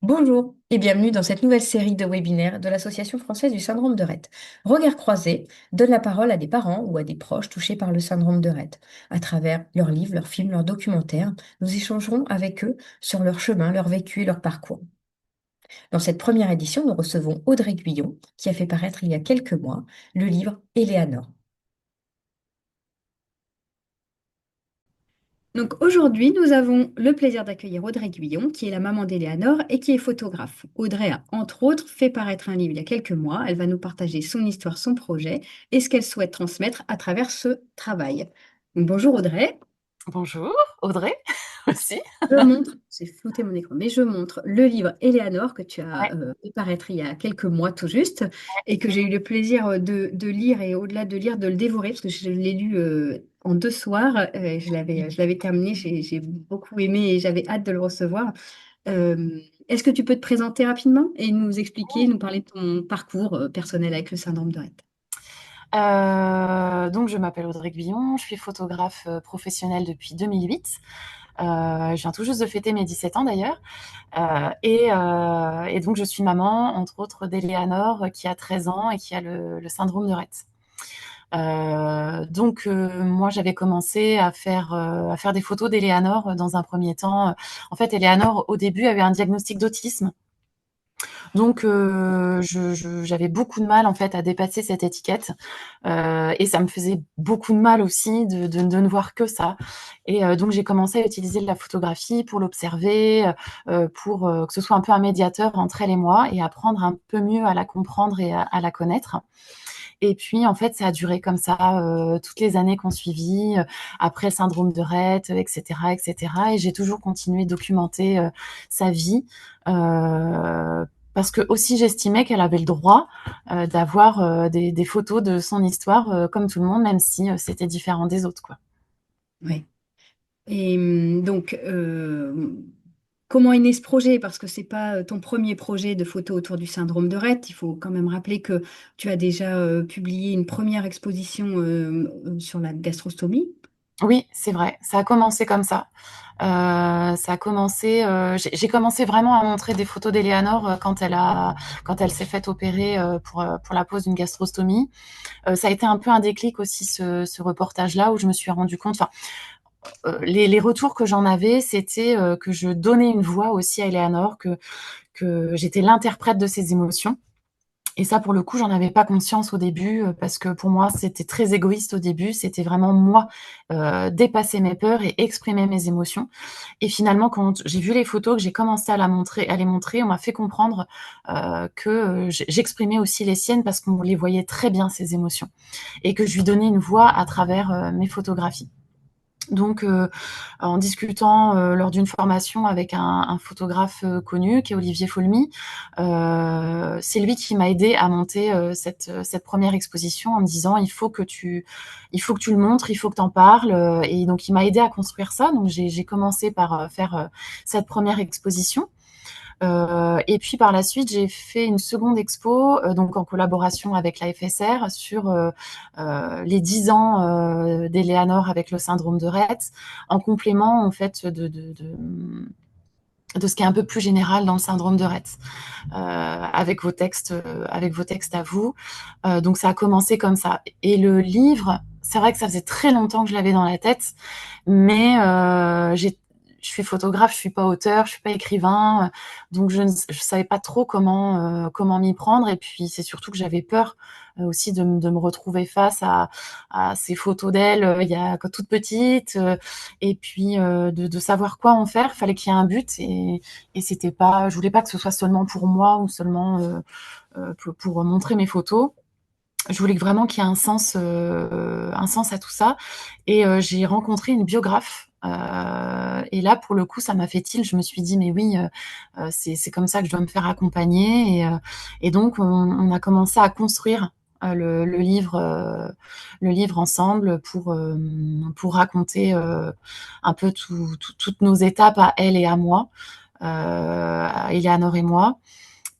Bonjour et bienvenue dans cette nouvelle série de webinaires de l'Association française du syndrome de Rett. Regard croisé donne la parole à des parents ou à des proches touchés par le syndrome de Rett. À travers leurs livres, leurs films, leurs documentaires, nous échangerons avec eux sur leur chemin, leur vécu et leur parcours. Dans cette première édition, nous recevons Audrey Guyon, qui a fait paraître il y a quelques mois le livre Éléanore. Donc aujourd'hui, nous avons le plaisir d'accueillir Audrey Guyon, qui est la maman d'Éléanore et qui est photographe. Audrey a, entre autres, fait paraître un livre il y a quelques mois. Elle va nous partager son histoire, son projet et ce qu'elle souhaite transmettre à travers ce travail. Donc, bonjour Audrey. Bonjour, Audrey aussi. Je montre, j'ai flouté mon écran, mais je montre le livre Éléanore que tu as Ouais, fait paraître il y a quelques mois tout juste et que j'ai eu le plaisir de lire et au-delà de lire, de le dévorer parce que je l'ai lu en 2 soirs. Je l'avais terminé, j'ai beaucoup aimé et j'avais hâte de le recevoir. Est-ce que tu peux te présenter rapidement et nous expliquer, nous parler de ton parcours personnel avec le syndrome de Rett? donc je m'appelle Audrey Guillon, je suis photographe, professionnelle depuis 2008. Je viens tout juste de fêter mes 17 ans d'ailleurs, et donc je suis maman, entre autres, d'Éléanore, qui a 13 ans et qui a le syndrome de Rett. Moi j'avais commencé à faire des photos d'Éléanore, dans un premier temps. En fait, Éléanore, au début, avait un diagnostic d'autisme. Donc, j'avais beaucoup de mal en fait à dépasser cette étiquette, et ça me faisait beaucoup de mal aussi de ne voir que ça. Et donc j'ai commencé à utiliser la photographie pour l'observer, pour que ce soit un peu un médiateur entre elle et moi, et apprendre un peu mieux à la comprendre et à la connaître. Et puis en fait, ça a duré comme ça toutes les années qu'on suivit, après le syndrome de Rett, etc., etc. Et j'ai toujours continué de documenter sa vie. Parce que aussi j'estimais qu'elle avait le droit d'avoir des photos de son histoire, comme tout le monde, même si c'était différent des autres, quoi. Oui. Et donc, comment est né ce projet? Parce que c'est pas ton premier projet de photo autour du syndrome de Rett. Il faut quand même rappeler que tu as déjà publié une première exposition sur la gastrostomie. Oui, c'est vrai, ça a commencé comme ça. Ça a commencé, j'ai commencé vraiment à montrer des photos d'Éléanore quand elle s'est faite opérer pour la pose d'une gastrostomie. Ça a été un peu un déclic aussi, ce reportage-là, où je me suis rendu compte, enfin, les retours que j'en avais, c'était que je donnais une voix aussi à Éléanore, que j'étais l'interprète de ses émotions. Et ça, pour le coup, j'en avais pas conscience au début, parce que pour moi, c'était très égoïste au début. C'était vraiment moi, dépasser mes peurs et exprimer mes émotions. Et finalement, quand j'ai vu les photos, que j'ai commencé à les montrer, on m'a fait comprendre que j'exprimais aussi les siennes, parce qu'on les voyait très bien, ces émotions, et que je lui donnais une voix à travers mes photographies. Donc, en discutant lors d'une formation avec un photographe connu, qui est Olivier Folmy, c'est lui qui m'a aidé à monter cette première exposition, en me disant il faut que tu le montres, il faut que tu en parles. Et donc, il m'a aidé à construire ça. Donc, j'ai commencé par faire cette première exposition. Et puis par la suite, j'ai fait une seconde expo, donc en collaboration avec la FSR, sur les 10 ans d'Éléanore avec le syndrome de Rett, en complément en fait de ce qui est un peu plus général dans le syndrome de Rett, avec vos textes à vous. Donc ça a commencé comme ça. Et le livre, c'est vrai que ça faisait très longtemps que je l'avais dans la tête, mais je suis photographe, je suis pas auteur, je suis pas écrivain, donc je savais pas trop comment m'y prendre. Et puis c'est surtout que j'avais peur aussi de me retrouver face à ces photos d'elle, il y a quand toute petite, et puis de savoir quoi en faire. Fallait qu'il y ait un but, et c'était pas, je voulais pas que ce soit seulement pour moi, ou seulement pour montrer mes photos. Je voulais vraiment qu'il y ait un sens à tout ça. Et j'ai rencontré une biographe. Et là, pour le coup, ça m'a fait tilt. Je me suis dit, mais oui, c'est comme ça que je dois me faire accompagner. Et donc, on a commencé à construire le livre ensemble, pour raconter un peu toutes nos étapes, à elle et à moi, à Eleanor et moi.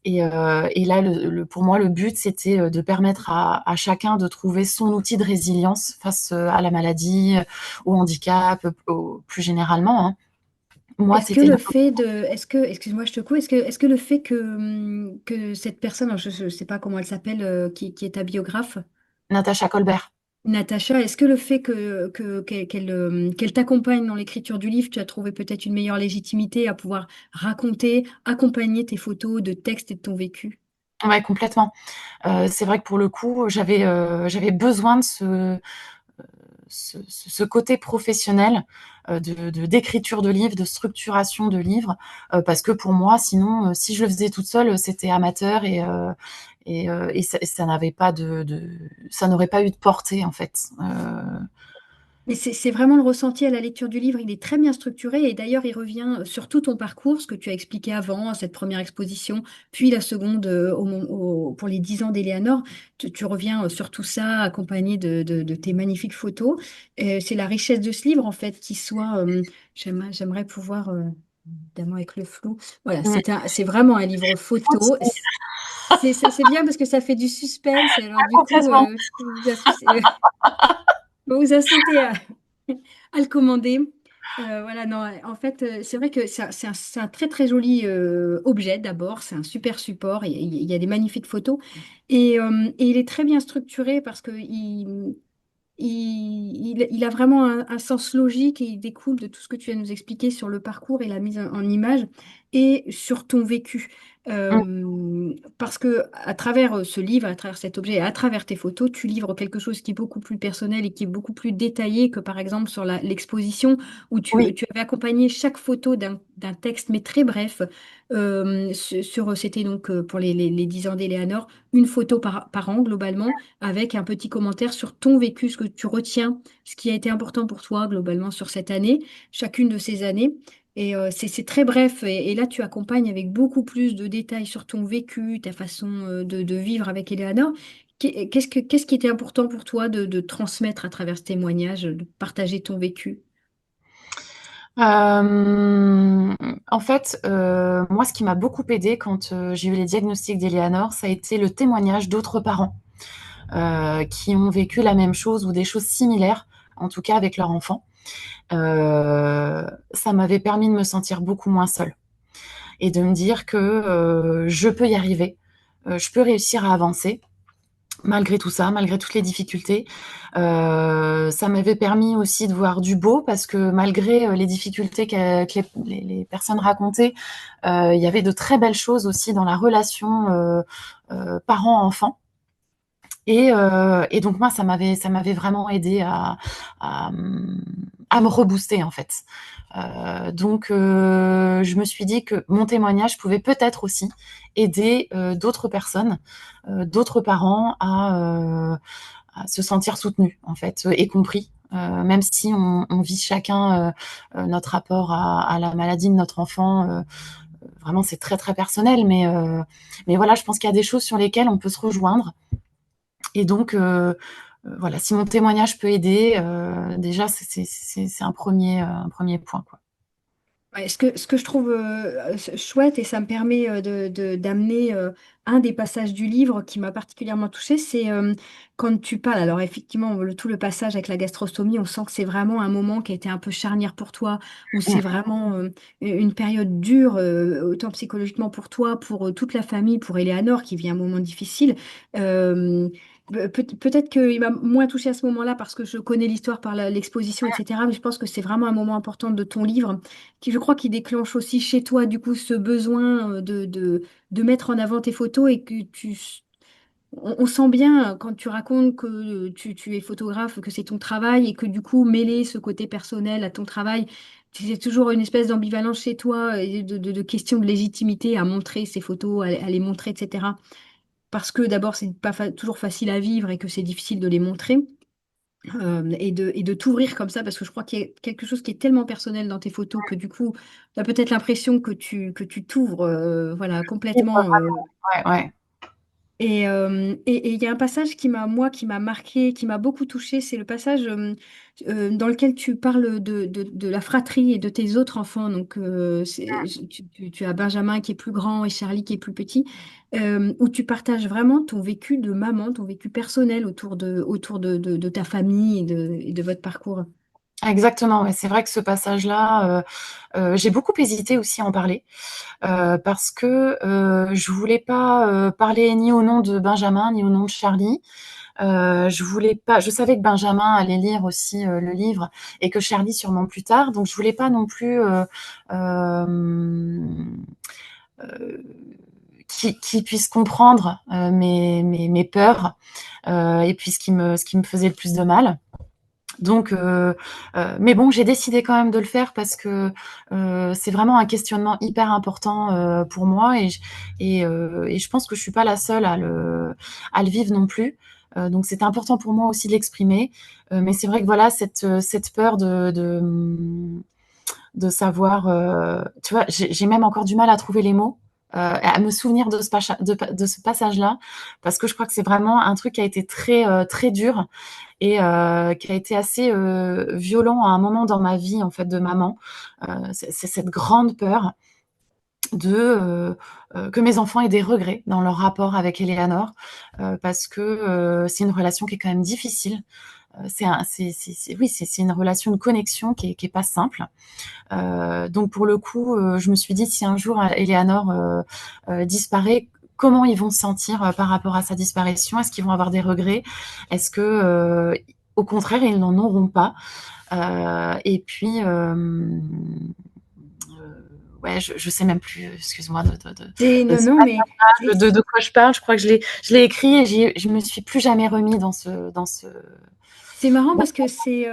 Et là, pour moi, le but, c'était de permettre à chacun de trouver son outil de résilience face à la maladie, au handicap, plus généralement, hein. Moi, Est-ce que c'était le la fait de, est-ce que, excuse-moi, je te coupe, est-ce que le fait que cette personne, alors je ne sais pas comment elle s'appelle, qui est ta biographe, Natacha Colbert. Natacha, est-ce que le fait qu'elle t'accompagne dans l'écriture du livre, tu as trouvé peut-être une meilleure légitimité à pouvoir raconter, accompagner tes photos de texte et de ton vécu? Ouais, complètement. C'est vrai que pour le coup, j'avais besoin de ce côté professionnel d'écriture de livres, de structuration de livres, parce que pour moi, sinon, si je le faisais toute seule, c'était amateur et ça n'avait pas ça n'aurait pas eu de portée en fait. Mais c'est vraiment le ressenti à la lecture du livre. Il est très bien structuré et d'ailleurs, il revient sur tout ton parcours, ce que tu as expliqué avant, cette première exposition, puis la seconde pour les 10 ans d'Éléanore. Tu reviens sur tout ça, accompagné de tes magnifiques photos. C'est la richesse de ce livre, en fait, qui soit. J'aimerais pouvoir, évidemment, avec le flou. Voilà, Mm. c'est vraiment un livre photo. C'est bien parce que ça fait du suspense. Alors, du coup, Complètement. je peux vous vous inciter à le commander. Voilà, non, en fait, c'est vrai que c'est un très très joli objet d'abord, c'est un super support, il y a des magnifiques photos et il est très bien structuré parce que il a vraiment un sens logique et il découle de tout ce que tu viens de nous expliquer sur le parcours et la mise en image et sur ton vécu. Mm. Parce que à travers ce livre, à travers cet objet et à travers tes photos, tu livres quelque chose qui est beaucoup plus personnel et qui est beaucoup plus détaillé que par exemple sur l'exposition où Oui, tu avais accompagné chaque photo d'un texte mais très bref. C'était donc pour les 10 ans d'Éléanore, une photo par an globalement avec un petit commentaire sur ton vécu, ce que tu retiens, ce qui a été important pour toi globalement sur cette année, chacune de ces années. Et c'est très bref. Et là, tu accompagnes avec beaucoup plus de détails sur ton vécu, ta façon de vivre avec Eleanor. Qu'est-ce qui était important pour toi de transmettre à travers ce témoignage, de partager ton vécu? Euh, en fait, moi, ce qui m'a beaucoup aidé quand j'ai eu les diagnostics d'Eleanor, ça a été le témoignage d'autres parents qui ont vécu la même chose ou des choses similaires, en tout cas avec leur enfant. Ça m'avait permis de me sentir beaucoup moins seule et de me dire que je peux y arriver, je peux réussir à avancer malgré tout ça, malgré toutes les difficultés. Ça m'avait permis aussi de voir du beau parce que malgré les difficultés que les personnes racontaient, il y avait de très belles choses aussi dans la relation parent-enfant. Et donc moi, ça m'avait vraiment aidé à, à me rebooster en fait. Donc je me suis dit que mon témoignage pouvait peut-être aussi aider d'autres personnes, d'autres parents à se sentir soutenus en fait et compris. Même si on vit chacun notre rapport à la maladie de notre enfant, vraiment c'est très très personnel, mais voilà, je pense qu'il y a des choses sur lesquelles on peut se rejoindre et donc, voilà, si mon témoignage peut aider, déjà, c'est un premier point, quoi. Ouais, ce que je trouve chouette et ça me permet d'amener un des passages du livre qui m'a particulièrement touchée, c'est quand tu parles. Alors effectivement, tout le passage avec la gastrostomie, on sent que c'est vraiment un moment qui a été un peu charnière pour toi, où c'est Mmh. vraiment une période dure, autant psychologiquement pour toi, pour toute la famille, pour Eleanor qui vit un moment difficile. Euh, Peut-être qu'il m'a moins touché à ce moment-là parce que je connais l'histoire par l'exposition, etc. Mais je pense que c'est vraiment un moment important de ton livre qui, je crois, qui déclenche aussi chez toi, du coup, ce besoin de mettre en avant tes photos et que on sent bien quand tu racontes que tu es photographe, que c'est ton travail et que, du coup, mêler ce côté personnel à ton travail, c'est toujours une espèce d'ambivalence chez toi et de question de légitimité à montrer ces photos, à les montrer, etc. Parce que d'abord, c'est pas toujours facile à vivre et que c'est difficile de les montrer et de t'ouvrir comme ça, parce que je crois qu'il y a quelque chose qui est tellement personnel dans tes photos que du coup, tu as peut-être l'impression que tu t'ouvres voilà, complètement. Ouais, ouais. Et il y a un passage qui m'a marqué, qui m'a beaucoup touchée, c'est le passage dans lequel tu parles de la fratrie et de tes autres enfants. Donc, tu as Benjamin qui est plus grand et Charlie qui est plus petit, où tu partages vraiment ton vécu de maman, ton vécu personnel autour de ta famille et de votre parcours. Exactement, ouais, c'est vrai que ce passage-là, j'ai beaucoup hésité aussi à en parler, parce que, je voulais pas, parler ni au nom de Benjamin, ni au nom de Charlie. Je voulais pas, je savais que Benjamin allait lire aussi, le livre et que Charlie sûrement plus tard, donc je voulais pas non plus, heu, qu'il puisse comprendre, mes peurs, et puis ce qui me faisait le plus de mal. Donc, mais bon, j'ai décidé quand même de le faire parce que c'est vraiment un questionnement hyper important pour moi et je pense que je suis pas la seule à le vivre non plus. Donc, c'était important pour moi aussi de l'exprimer. Mais c'est vrai que voilà, cette peur de savoir, tu vois, j'ai même encore du mal à trouver les mots, à me souvenir de ce passage-là, parce que je crois que c'est vraiment un truc qui a été très, très dur et qui a été assez violent à un moment dans ma vie en fait de maman. C'est cette grande peur de que mes enfants aient des regrets dans leur rapport avec Eleanor, parce que c'est une relation qui est quand même difficile. Oui, c'est une relation de connexion qui est pas simple. Donc pour le coup, je me suis dit si un jour Eleanor disparaît, comment ils vont se sentir par rapport à sa disparition? Est-ce qu'ils vont avoir des regrets? Est-ce que, au contraire, ils n'en auront pas? Et puis, ouais, je sais même plus, excuse-moi, de Non, ce non, mais passage, de quoi je parle. Je crois que je l'ai écrit et je me suis plus jamais remis c'est marrant dans parce que c'est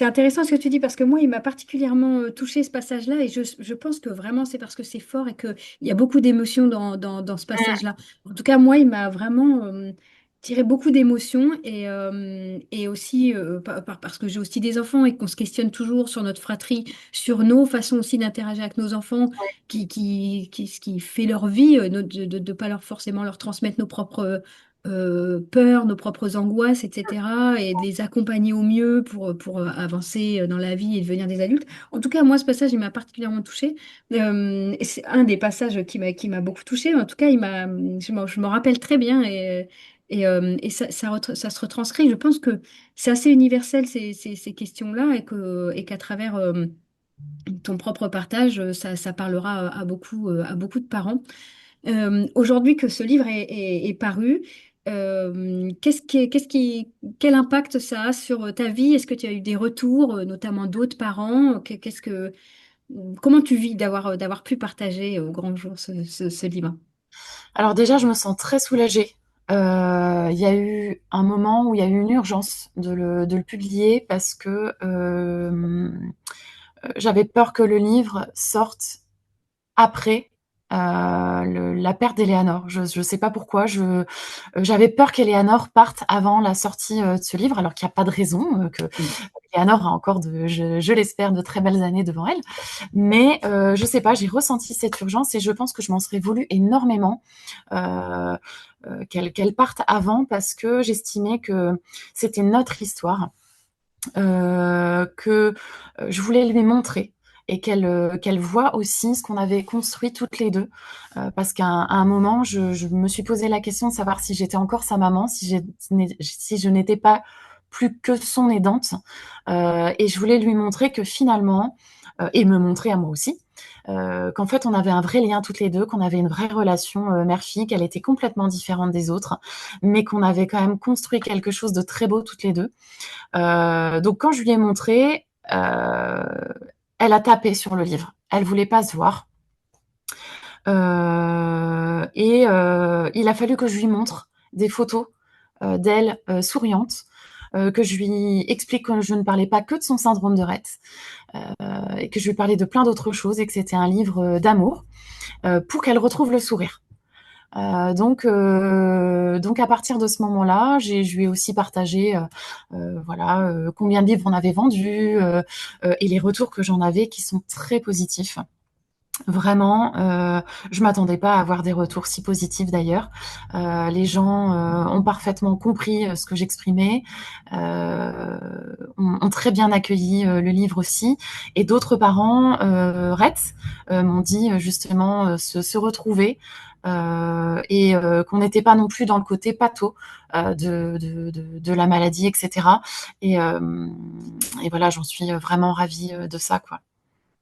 intéressant ce que tu dis parce que moi, il m'a particulièrement touché ce passage-là et je pense que vraiment c'est parce que c'est fort et qu'il y a beaucoup d'émotions dans ce passage-là. En tout cas, moi, il m'a vraiment tiré beaucoup d'émotions et aussi parce que j'ai aussi des enfants et qu'on se questionne toujours sur notre fratrie, sur nos façons aussi d'interagir avec nos enfants, ce qui fait leur vie, de ne pas leur forcément leur transmettre nos propres peurs, nos propres angoisses, etc., et de les accompagner au mieux pour avancer dans la vie et devenir des adultes. En tout cas, moi, ce passage, il m'a particulièrement touchée. Et c'est un des passages qui m'a beaucoup touchée. En tout cas, je me rappelle très bien et ça se retranscrit. Je pense que c'est assez universel, ces questions-là, et qu'à travers ton propre partage, ça parlera à beaucoup de parents. Aujourd'hui que ce livre est paru, quel impact ça a sur ta vie? Est-ce que tu as eu des retours, notamment d'autres parents? Comment tu vis d'avoir pu partager au grand jour ce livre? Alors déjà, je me sens très soulagée. Il y a eu un moment où il y a eu une urgence de le publier parce que j'avais peur que le livre sorte après la perte d'Eleanor. Je ne sais pas pourquoi. J'avais peur qu'Eleanor parte avant la sortie de ce livre, alors qu'il n'y a pas de raison que Mm. Eleanor a encore, je l'espère, de très belles années devant elle. Mais je ne sais pas, j'ai ressenti cette urgence et je pense que je m'en serais voulu énormément euh, qu'elle parte avant parce que j'estimais que c'était notre histoire, que je voulais lui montrer et qu'elle voit aussi ce qu'on avait construit toutes les deux. Parce qu'à un moment, je me suis posé la question de savoir si j'étais encore sa maman, si je n'étais pas plus que son aidante. Et je voulais lui montrer que finalement, et me montrer à moi aussi, qu'en fait on avait un vrai lien toutes les deux, qu'on avait une vraie relation mère-fille, qu'elle était complètement différente des autres, mais qu'on avait quand même construit quelque chose de très beau toutes les deux. Donc quand je lui ai montré, elle a tapé sur le livre. Elle voulait pas se voir. Et il a fallu que je lui montre des photos d'elle souriante, que je lui explique que je ne parlais pas que de son syndrome de Rett, et que je lui parlais de plein d'autres choses et que c'était un livre d'amour pour qu'elle retrouve le sourire. Donc à partir de ce moment-là, je lui ai aussi partagé, voilà, combien de livres on avait vendus et les retours que j'en avais qui sont très positifs. Vraiment, je m'attendais pas à avoir des retours si positifs d'ailleurs. Les gens, ont parfaitement compris, ce que j'exprimais, ont très bien accueilli, le livre aussi et d'autres parents, RETS, m'ont dit, justement, se retrouver, et qu'on n'était pas non plus dans le côté patho, de la maladie et cetera et et voilà, j'en suis, vraiment ravie, de ça, quoi.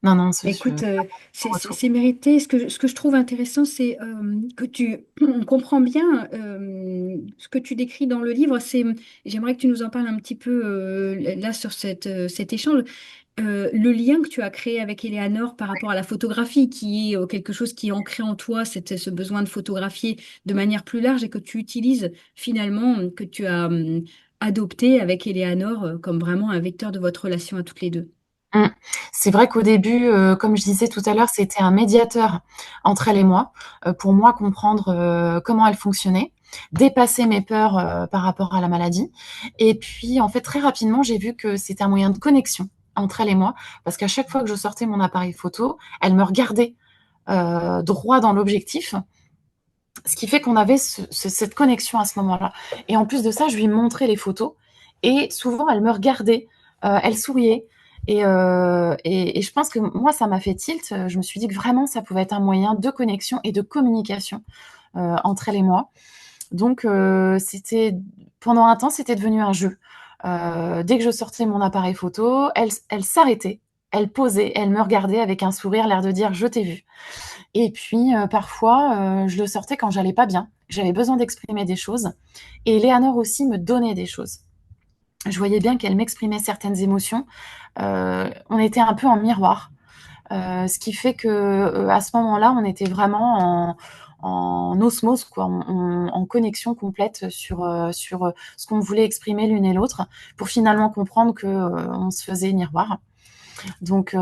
Non, non, ce Écoute, retour. c'est mérité. Ce que je trouve intéressant, c'est que tu on comprend bien ce que tu décris dans le livre. J'aimerais que tu nous en parles un petit peu là sur cet échange. Le lien que tu as créé avec Eleanor par rapport à la photographie, qui est quelque chose qui est ancré en toi, ce besoin de photographier de manière plus large et que tu utilises finalement, que tu as adopté avec Eleanor comme vraiment un vecteur de votre relation à toutes les deux. Mmh. C'est vrai qu'au début, comme je disais tout à l'heure, c'était un médiateur entre elle et moi, pour moi comprendre, comment elle fonctionnait, dépasser mes peurs, par rapport à la maladie et puis, en fait, très rapidement, j'ai vu que c'était un moyen de connexion entre elle et moi parce qu'à chaque fois que je sortais mon appareil photo, elle me regardait, droit dans l'objectif, ce qui fait qu'on avait cette connexion à ce moment-là et en plus de ça, je lui montrais les photos et souvent elle me regardait, elle souriait et je pense que moi ça m'a fait tilt, je me suis dit que vraiment ça pouvait être un moyen de connexion et de communication, entre elle et moi. Donc c'était pendant un temps, c'était devenu un jeu. Dès que je sortais mon appareil photo, elle s'arrêtait, elle posait, elle me regardait avec un sourire, l'air de dire: «Je t'ai vu». Et puis, parfois, je le sortais quand j'allais pas bien. J'avais besoin d'exprimer des choses et Léanor aussi me donnait des choses. Je voyais bien qu'elle m'exprimait certaines émotions. On était un peu en miroir, ce qui fait que, à ce moment-là, on était vraiment en osmose, quoi, en connexion complète sur ce qu'on voulait exprimer l'une et l'autre, pour finalement comprendre que, on se faisait miroir. Donc,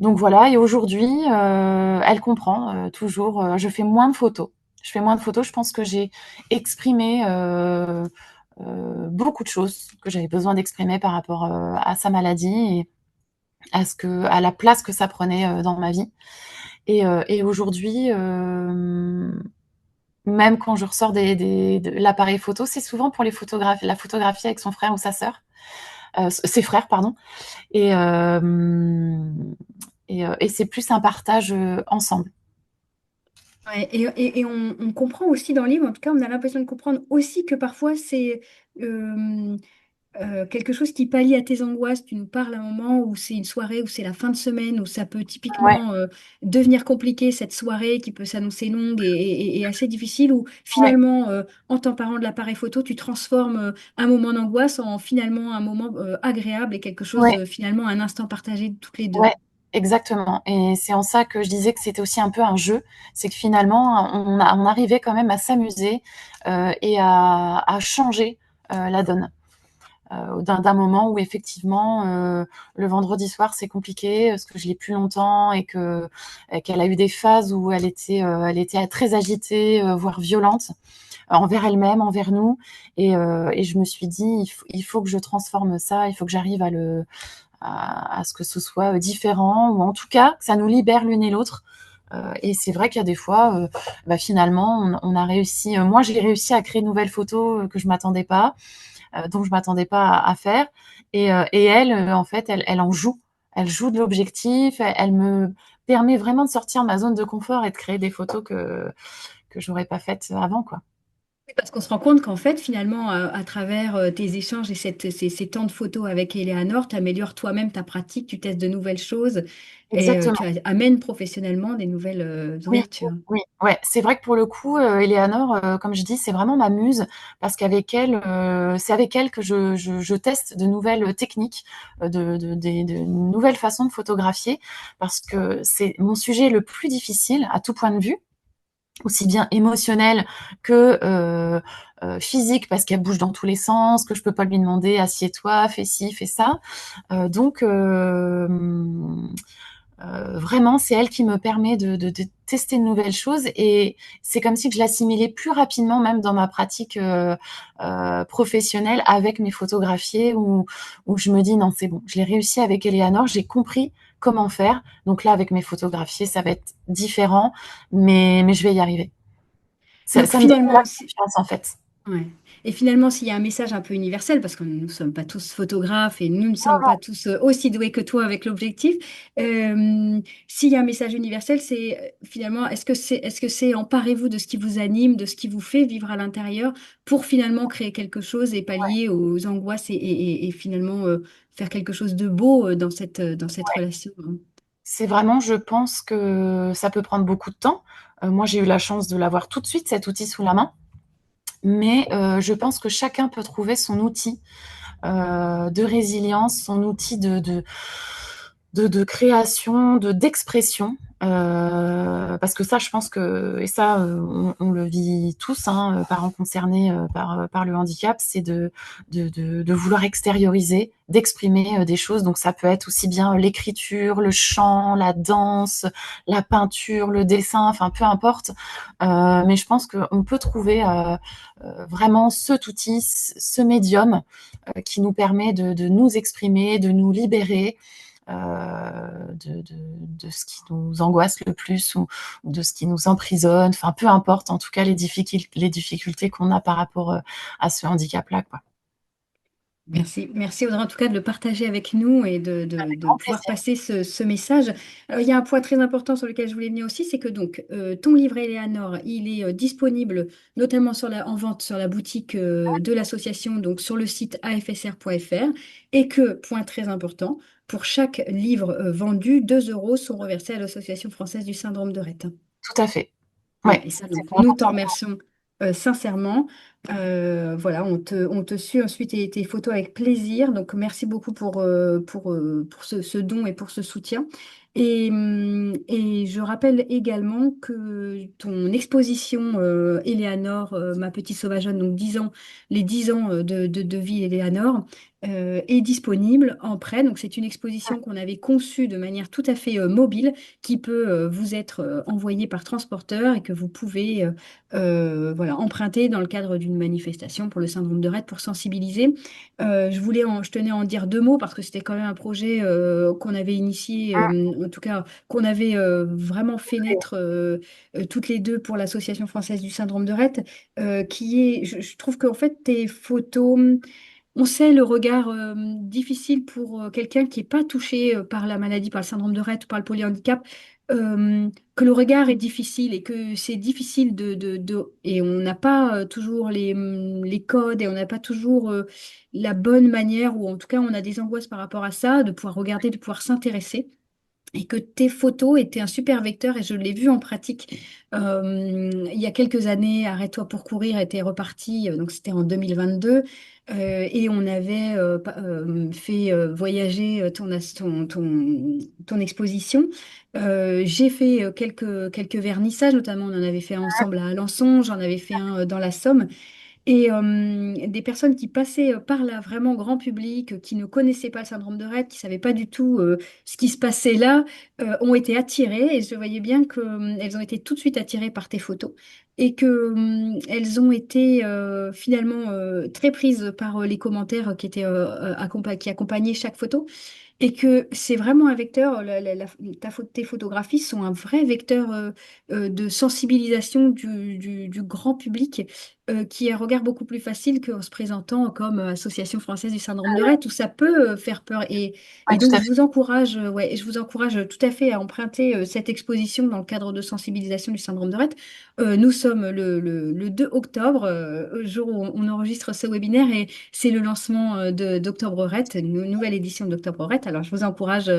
donc voilà, et aujourd'hui, elle comprend toujours. Je fais moins de photos. Je fais moins de photos. Je pense que j'ai exprimé beaucoup de choses que j'avais besoin d'exprimer par rapport à sa maladie et à la place que ça prenait dans ma vie. Et aujourd'hui, même quand je ressors de l'appareil photo, c'est souvent pour la photographie avec son frère ou sa sœur, ses frères, pardon. Et, et c'est plus un partage ensemble. Ouais, et on comprend aussi dans le livre, en tout cas, on a l'impression de comprendre aussi que parfois c'est euh, quelque chose qui pallie à tes angoisses. Tu nous parles à un moment où c'est une soirée, où c'est la fin de semaine, où ça peut Ouais, typiquement devenir compliqué, cette soirée qui peut s'annoncer longue et assez difficile, où ouais, finalement, en t'emparant de l'appareil photo, tu transformes un moment d'angoisse en finalement un moment agréable et quelque chose, ouais, finalement, un instant partagé de toutes les deux. ouais, exactement. Et c'est en ça que je disais que c'était aussi un peu un jeu. C'est que finalement, on arrivait quand même à s'amuser et à changer la donne. D'un moment où effectivement le vendredi soir c'est compliqué parce que je l'ai plus longtemps et qu'elle a eu des phases où elle était très agitée, voire violente envers elle-même, envers nous. Et je me suis dit il faut que je transforme ça, il faut que j'arrive à ce que ce soit différent ou en tout cas que ça nous libère l'une et l'autre. Et c'est vrai qu'il y a des fois, finalement, on a réussi. Moi, j'ai réussi à créer une nouvelle photo que je m'attendais pas, dont je m'attendais pas à faire. Et elle, en fait, elle en joue. Elle joue de l'objectif. Elle me permet vraiment de sortir de ma zone de confort et de créer des photos que j'aurais pas faites avant, quoi. Oui, parce qu'on se rend compte qu'en fait, finalement, à travers tes échanges et ces temps de photos avec Eleanor, tu améliores toi-même ta pratique, tu testes de nouvelles choses et Exactement. amènes professionnellement des nouvelles Oui, ouvertures. oui, ouais. C'est vrai que pour le coup, Eleanor, comme je dis, c'est vraiment ma muse parce qu'avec elle, c'est avec elle que je teste de nouvelles techniques, de nouvelles façons de photographier parce que c'est mon sujet le plus difficile à tout point de vue, aussi bien émotionnel que physique parce qu'elle bouge dans tous les sens, que je peux pas lui demander assieds-toi, fais ci, fais ça. Donc vraiment, c'est elle qui me permet de tester de nouvelles choses et c'est comme si que je l'assimilais plus rapidement même dans ma pratique professionnelle avec mes photographiés où je me dis non, c'est bon, je l'ai réussi avec Eleanor, j'ai compris comment faire. Donc là, avec mes photographiés, ça va être différent, mais je vais y arriver. Donc Ça me donne de la finalement, confiance, en fait. ouais. Et finalement, s'il y a un message un peu universel, parce que nous ne sommes pas tous photographes et nous ne sommes pas tous aussi doués que toi avec l'objectif, s'il y a un message universel, c'est finalement, est-ce que c'est emparez-vous de ce qui vous anime, de ce qui vous fait vivre à l'intérieur pour finalement créer quelque chose et pallier aux angoisses et finalement faire quelque chose de beau dans cette relation, hein. C'est vraiment, je pense que ça peut prendre beaucoup de temps. Moi, j'ai eu la chance de l'avoir tout de suite, cet outil sous la main. Mais je pense que chacun peut trouver son outil de résilience, son outil de création, d'expression. Parce que ça, je pense que, et ça, on le vit tous, hein, parents concernés par le handicap, c'est de vouloir extérioriser, d'exprimer des choses. Donc ça peut être aussi bien l'écriture, le chant, la danse, la peinture, le dessin, enfin peu importe. Mais je pense qu'on peut trouver vraiment cet outil, ce médium qui nous permet de nous exprimer, de nous libérer de ce qui nous angoisse le plus ou de ce qui nous emprisonne. Enfin, peu importe, en tout cas, les difficultés qu'on a par rapport à ce handicap-là, quoi. Merci, merci Audrey en tout cas de le partager avec nous et de Grand pouvoir plaisir. passer ce message. Alors, il y a un point très important sur lequel je voulais venir aussi, c'est que donc ton livre Eleanor, il est disponible notamment en vente sur la boutique de l'association, donc sur le site afsr.fr, et que, point très important, pour chaque livre vendu, 2 euros sont reversés à l'Association française du syndrome de Rett. Tout à fait. Voilà, Ouais, et ça, ça, c'est donc, vraiment nous t'en important. remercions sincèrement. Voilà, on te suit ensuite tes photos avec plaisir. Donc, merci beaucoup pour ce don et pour ce soutien. Et je rappelle également que ton exposition Éléanore, ma petite sauvageonne, donc 10 ans, les 10 ans de vie Éléanore, est disponible en prêt. Donc, c'est une exposition qu'on avait conçue de manière tout à fait mobile qui peut vous être envoyé par transporteur et que vous pouvez voilà, emprunter dans le cadre d'une manifestation pour le syndrome de Rett pour sensibiliser. Je tenais à en dire 2 mots parce que c'était quand même un projet qu'on avait initié, en tout cas qu'on avait vraiment fait naître toutes les deux pour l'Association française du syndrome de Rett, je trouve qu'en fait tes photos on sait le regard difficile pour quelqu'un qui n'est pas touché par la maladie, par le syndrome de Rett ou par le polyhandicap, que le regard est difficile et que c'est difficile et on n'a pas toujours les codes et on n'a pas toujours la bonne manière, ou en tout cas on a des angoisses par rapport à ça, de pouvoir regarder, de pouvoir s'intéresser et que tes photos étaient un super vecteur et je l'ai vu en pratique il y a quelques années. Arrête-toi pour courir était reparti, donc c'était en 2022 et on avait fait voyager ton exposition. J'ai fait quelques vernissages, notamment on en avait fait un ensemble à Alençon, j'en avais fait un dans la Somme. Et des personnes qui passaient par là, vraiment grand public, qui ne connaissaient pas le syndrome de Rett, qui ne savaient pas du tout ce qui se passait là, ont été attirées. Et je voyais bien qu'elles ont été tout de suite attirées par tes photos et qu'elles ont été finalement très prises par les commentaires qui accompagnaient chaque photo. Et que c'est vraiment un vecteur, tes photographies sont un vrai vecteur de sensibilisation du grand public qui a un regard beaucoup plus facile qu'en se présentant comme Association française du syndrome de Rett, où ça peut faire peur. Et Ouais, tout donc, à fait. je vous encourage tout à fait à emprunter cette exposition dans le cadre de sensibilisation du syndrome de Rett. Nous sommes le 2 octobre, jour où on enregistre ce webinaire, et c'est le lancement d'Octobre Rett, une nouvelle édition d'Octobre Rett. Alors, je vous encourage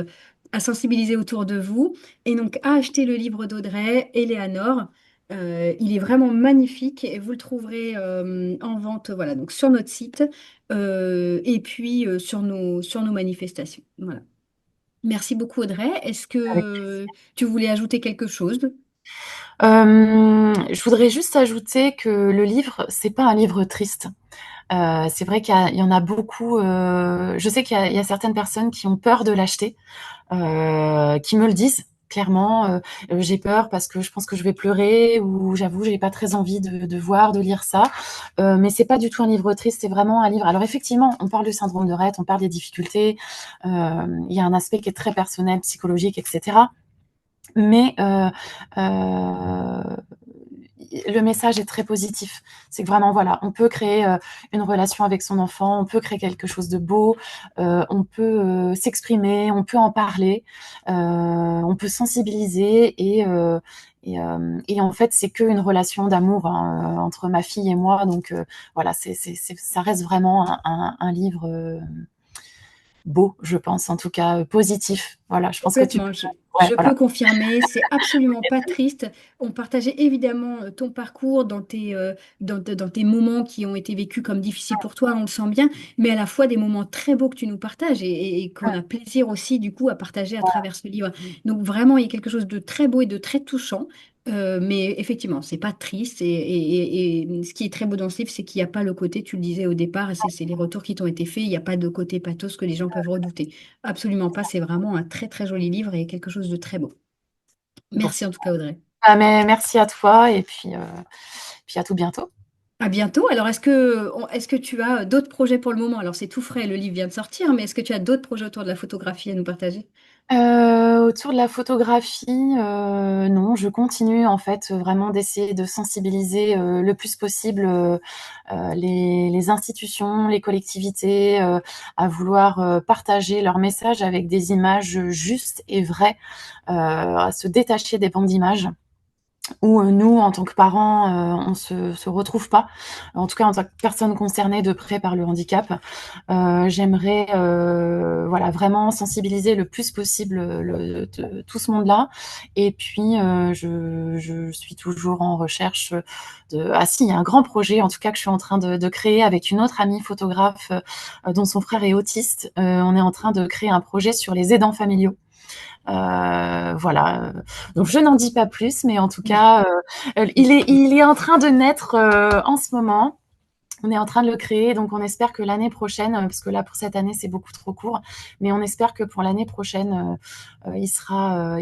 à sensibiliser autour de vous et donc à acheter le livre d'Audrey, Éléanore. Il est vraiment magnifique et vous le trouverez en vente voilà, donc sur notre site et puis sur nos manifestations. Voilà. Merci beaucoup Audrey. Est-ce Avec que tu voulais ajouter quelque chose? Je voudrais juste ajouter que le livre, c'est pas un livre triste. C'est vrai il y en a beaucoup. Je sais il y a certaines personnes qui ont peur de l'acheter, qui me le disent. clairement, j'ai peur parce que je pense que je vais pleurer ou j'avoue, j'ai pas très envie de lire ça. Mais c'est pas du tout un livre triste, c'est vraiment un livre. Alors effectivement, on parle du syndrome de Rett, on parle des difficultés. Il y a un aspect qui est très personnel, psychologique, etc. Mais le message est très positif. C'est que vraiment, voilà, on peut créer une relation avec son enfant, on peut créer quelque chose de beau, on peut s'exprimer, on peut en parler, on peut sensibiliser et en fait, c'est qu'une relation d'amour hein, entre ma fille et moi. Donc voilà, ça reste vraiment un livre beau, je pense, en tout cas positif. Voilà, je pense que tu peux. Complètement, Ouais, je peux voilà. confirmer, c'est absolument pas triste. On partageait évidemment ton parcours dans tes moments qui ont été vécus comme difficiles pour toi, on le sent bien, mais à la fois des moments très beaux que tu nous partages et qu'on a plaisir aussi du coup à partager à travers ce livre. Donc vraiment, il y a quelque chose de très beau et de très touchant. Mais effectivement, c'est pas triste et ce qui est très beau dans ce livre, c'est qu'il n'y a pas le côté, tu le disais au départ, et c'est les retours qui t'ont été faits, il n'y a pas de côté pathos que les gens peuvent redouter. Absolument pas, c'est vraiment un très très joli livre et quelque chose de très beau. Bon. Merci en tout cas Audrey. Ah, mais merci à toi et puis à tout bientôt. À bientôt. Alors est-ce que tu as d'autres projets pour le moment? Alors c'est tout frais, le livre vient de sortir, mais est-ce que tu as d'autres projets autour de la photographie à nous partager? Autour de la photographie, non, je continue en fait vraiment d'essayer de sensibiliser le plus possible les institutions, les collectivités à vouloir partager leur message avec des images justes et vraies, à se détacher des bandes d'images où nous, en tant que parents, on se retrouve pas. En tout cas, en tant que personne concernée de près par le handicap, j'aimerais, voilà, vraiment sensibiliser le plus possible tout ce monde-là. Et puis, je suis toujours en recherche de. Ah si, il y a un grand projet, en tout cas que je suis en train de créer avec une autre amie photographe dont son frère est autiste. On est en train de créer un projet sur les aidants familiaux. Voilà. Donc je n'en dis pas plus, mais en tout cas, il est en train de naître en ce moment. On est en train de le créer, donc on espère que l'année prochaine, parce que là pour cette année c'est beaucoup trop court, mais on espère que pour l'année prochaine, il sera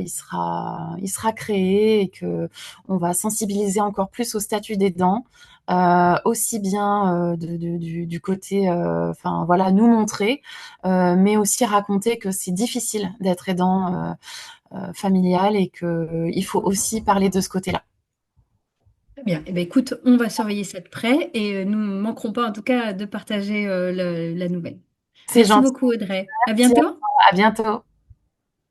créé et que on va sensibiliser encore plus au statut des dents, aussi bien du côté, enfin voilà, nous montrer, mais aussi raconter que c'est difficile d'être aidant familial et que il faut aussi parler de ce côté-là. Très bien. Eh bien, écoute, on va surveiller ça de près et nous ne manquerons pas en tout cas de partager la nouvelle. C'est Merci gentil. beaucoup Audrey. À Merci bientôt. à bientôt.